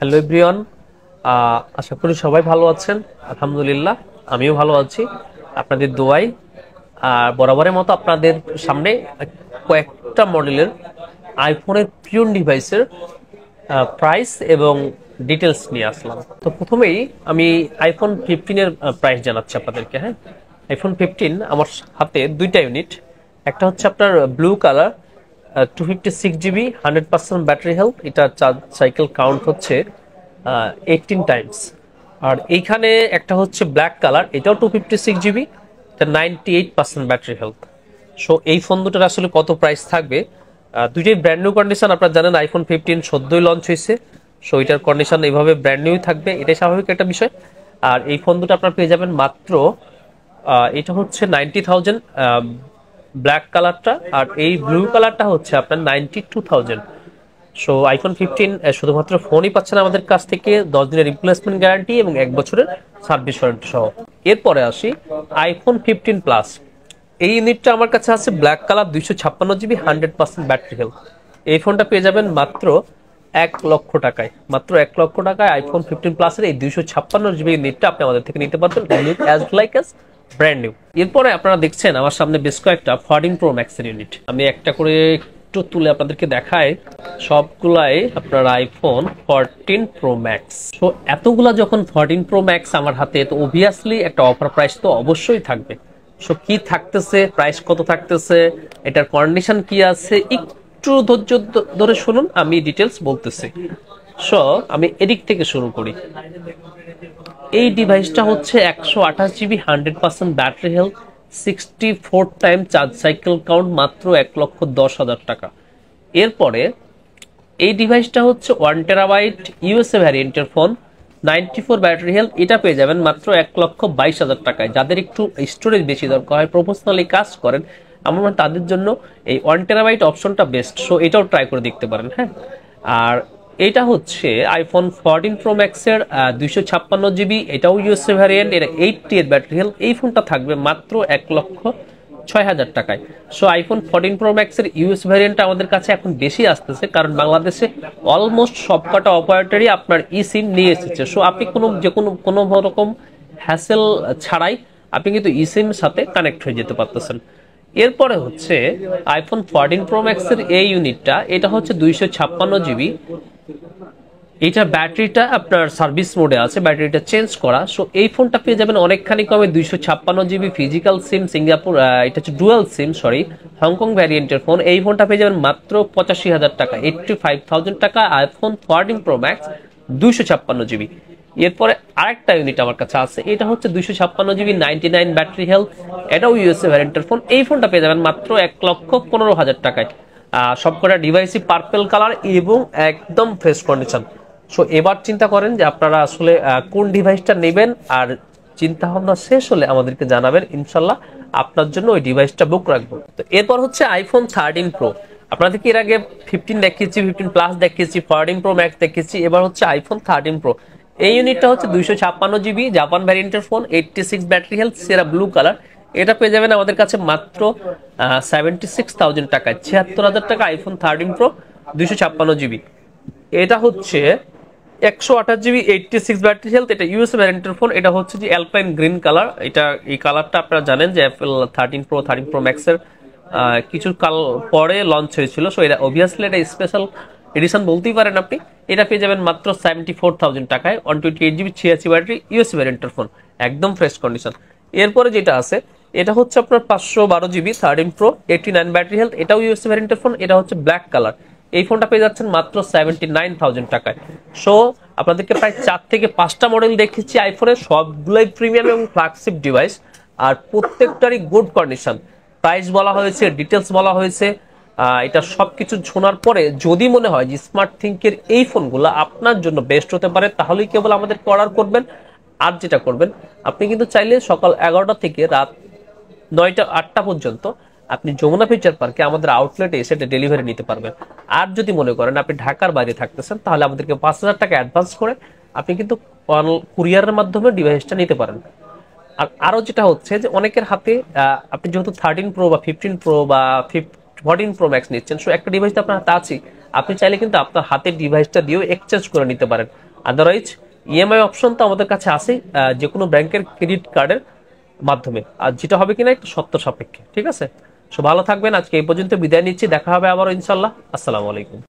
Hello everyone, আশা করি সবাই ভালো আছেন। আলহামদুলিল্লাহ, আমিও ভালো আছি আপনাদের দোয়ায়। আর বরাবরের মতো আপনাদের সামনে কয়েকটা মডেলের আইফোনের পিওর ডিভাইসের প্রাইস এবং ডিটেলস নিয়ে আসলাম। তো প্রথমেই আমি আইফোন 15-এর প্রাইস জানাচ্ছি আপনাদেরকে। হ্যাঁ, আইফোন 15 আমার হাতে দুইটা ইউনিট। একটা হচ্ছে আপনার blue colour, 256 GB, 100% battery health. এটা চার্জ সাইকেল কাউন্ট হচ্ছে 18 টাইমস। আর এইখানে একটা হচ্ছে ব্ল্যাক কালার, এটাও 256 GB, এটা 98% ব্যাটারি হেলথ। সো এই ফোন দুটোর আসলে কত প্রাইস থাকবে? দুইটাই ব্র্যান্ড নিউ কন্ডিশন। আপনারা জানেন আইফোন 15 সদ্যই লঞ্চ হয়েছে, সো এটার কন্ডিশন এইভাবে ব্র্যান্ড নিউ থাকবে, এটাই স্বাভাবিক একটা বিষয়। আর এই ফোন দুটো আপনারা পেয়ে যাবেন মাত্র, এটা হচ্ছে 90,000 ব্ল্যাক কালারটা, আর এই ব্লু কালারটা হচ্ছে আপনার 92,000। সো আইফোন 15 শুধুমাত্র ফোনই পাচ্ছেন আমাদের কাছ থেকে 10 দিনের রিপ্লেসমেন্ট গ্যারান্টি এবং 1 বছরের সার্ভিস ওয়ারেন্টি সহ। এরপরে আসি আইফোন 15 প্লাস। এই ইউনিটটা আমার কাছে আছে black colour, 256 GB, 100% battery health. এই ফোনটা পেয়ে যাবেন মাত্র 1 লক্ষ টাকায়। মাত্র 1 লক্ষ টাকায় আইফোন 15 প্লাসের এই 256 GB ইউনিটটা আপনি আমাদের থেকে নিতে পারবেন, as like as brand new. এরপরে আপনারা দেখছেন আমার সামনে বেশ কয়েকটা 14 প্রো ম্যাক্সের ইউনিট। আমি একটা করে একটু তুলে আপনাদেরকে দেখাই। সবগুলাই আপনার আইফোন 14 প্রো ম্যাক্স। তো এতগুলা যখন 14 প্রো ম্যাক্স আমার হাতে, তো অবভিয়াসলি একটা অফার প্রাইস তো অবশ্যই থাকবে। সো কি থাকতেছে, প্রাইস কত থাকতেছে, এটার কন্ডিশন কি আছে, একটু ধৈর্য ধরে শুনুন, আমি ডিটেলস বলতেছি। সো আমি এদিক থেকে শুরু করি। এই ডিভাইসটা হচ্ছে 128 GB, 100% battery health, 64 time charge cycle count, মাত্র 1,10,000 টাকা। এরপরে এই ডিভাইসটা হচ্ছে 1 TB ইউএসএ ভ্যারিয়েন্টের ফোন, 94 ব্যাটারি হেলথ। এটা পেয়ে যাবেন মাত্র 1,22,000 টাকায়। যাদের একটু স্টোরেজ বেশি দরকার হয়, প্রফেশনালি কাজ করেন, আমার মনে হয় তাদের জন্য এই 1 TB অপশনটা বেস্ট। সো এটাও ট্রাই করে দেখতে পারেন। হ্যাঁ, আর এটা হচ্ছে আইফোন 14 প্রো ম্যাক্সের 256 GB, এটাও ইউএসএ ভ্যারিয়েন্ট, এটা 80 এর ব্যাটারি হেলথ। এই ফোনটা থাকবে মাত্র 1,06,000 টাকায়। সো আইফোন 14 প্রো ম্যাক্সের ইউএস ভ্যারিয়েন্টটা আমাদের কাছে এখন বেশি আসতেছে, কারণ বাংলাদেশে অলমোস্ট সবকটা অপারেটরই আপনার ই সিম নিয়ে এসেছে। সো আপনি কোনো রকম হ্যাসেল ছাড়াই আপনি কিন্তু ই সিম সাথে কানেক্ট হয়ে যেতে পারতেছেন। এরপরে হচ্ছে আইফোন 14 প্রো ম্যাক্সের এই ইউনিটটা, এটা হচ্ছে 256 GB। এটা ব্যাটারিটা আপনার সার্ভিস মোডে আছে, ব্যাটারিটা চেঞ্জ করা। সো এই ফোনটা পেয়ে যাবেন অনেকখানি কমে, 256 GB ফিজিক্যাল সিম, সিঙ্গাপুর, এটা হচ্ছে dual SIM, sorry, Hong Kong ভ্যারিয়েন্টের phone. এই ফোনটা পেয়ে যাবেন মাত্র 85,000 টাকা, 85,000 টাকা আইফোন 14 প্রো ম্যাক্স 256 GB। এরপরে আরেকটা ইউনিট আমার কাছে আছে, এটা হচ্ছে 256 GB, 99 ব্যাটারি হেলথ, এটাও ইউএসএ ভ্যারিয়েন্টের ফোন। এই ফোনটা পেয়ে যাবেন মাত্র 1,15,000 টাকায়। সবকটা ডিভাইসই পার্পল কালার এবং একদম ফ্রেশ কন্ডিশন। সো এবার চিন্তা করেন যে আপনারা আসলে কোন ডিভাইসটা নেবেন, আর চিন্তা ভাবনা শেষ হলে আমাদেরকে জানাবেন, ইনশাল্লাহ আপনার জন্য ওই ডিভাইসটা বুক রাখবো। তো এরপর হচ্ছে আইফোন 13 প্রো। আপনাদেরকে এর আগে 15 দেখিয়েছি, 15 প্লাস দেখিয়েছি, 14 প্রো ম্যাক্স দেখিয়েছি, এবার হচ্ছে আইফোন 13 প্রো। এই ইউনিটটা হচ্ছে 256 GB, জাপান ভ্যারিয়েন্টের phone, 86 battery health, Sierra blue colour. এটা পেয়ে যাবেন আমাদের কাছে মাত্র 76,000 টাকায়, 76,000 টাকা আইফোন 13 প্রো 256 GB। এটা হচ্ছে 128 GB, 86 ব্যাটারি হেলথ, এটা ইউএস ভ্যারিয়েন্টের ফোন। এটা হচ্ছে যে অ্যালপাইন গ্রিন কালার। এটা এই কালারটা আপনারা জানেন যে অ্যাপল 13 প্রো 13 প্রো ম্যাক্সের কিছু কাল পরে লঞ্চ হয়েছিল। সো এটা অবভিয়াসলি এটা স্পেশাল এডিশন বলতেই পারেন আপনি। এটা পেয়ে যাবেন মাত্র 74,000 টাকায়, 128 GB, 86 ব্যাটারি, ইউএস ভ্যারিয়েন্টের ফোন, একদম ফ্রেশ কন্ডিশন। এরপরে যেটা আছে, এটা হচ্ছে আপনার 512 GB, 13 প্রো, 89 ব্যাটারি হেলথ, এটাও ইউএস ভ্যারিয়েন্টের ফোন। এটা হচ্ছে ব্ল্যাক কালার। এই ফোনটা পেয়ে যাচ্ছেন মাত্র 79,000 টাকায়। সো আপনাদেরকে প্রায় 4 থেকে 5টা মডেল দেখেছি আইফোনের, সবগুলোই প্রিমিয়াম এবং ফ্ল্যাগশিপ ডিভাইস, আর প্রত্যেকটারই গুড কন্ডিশন। প্রাইস বলা হয়েছে, ডিটেলস বলা হয়েছে। এটা সবকিছু শোনার পরে যদি মনে হয় যে স্মার্ট থিঙ্কের এই ফোনগুলো আপনার জন্য বেস্ট হতে পারে, তাহলেই কেবল আমাদেরকে অর্ডার করবেন। আর যেটা করবেন, আপনি কিন্তু চাইলে সকাল 11টা থেকে রাত 9টা 8টা পর্যন্ত আপনি যমুনা ফিউচার পার্কে আমাদের আউটলেটে এসে ডেলিভারি নিতে পারবেন। আর যদি মনে করেন আপনি ঢাকার বাইরে থাকতেছেন, তাহলে আমাদেরকে 5,000 টাকা অ্যাডভান্স করে আপনি কিন্তু কুরিয়ারের মাধ্যমে ডিভাইসটা নিতে পারেন। আর আরো যেটা হচ্ছে যে অনেকের হাতে আপনি যেহেতু 13 প্রো বা 15 প্রো বা 14 প্রো ম্যাক্স নিচ্ছেন, সো একটা ডিভাইস তো আপনার হাতে আছে, আপনি চাইলে কিন্তু আপনার হাতের ডিভাইসটা দিয়েও এক্সচেঞ্জ করে নিতে পারেন। আদারওয়াইজ ইএমআই অপশন তো আমাদের কাছে আছে যে কোনো ব্যাংকের ক্রেডিট কার্ডের মাধ্যমে, আর যেটা হবে কিনা একটু শর্ত সাপেক্ষে। ঠিক আছে, সো ভালো থাকবেন, আজকে এই পর্যন্ত বিদায় নিচ্ছি, দেখা হবে আবারও ইনশাল্লাহ। আসসালামু আলাইকুম।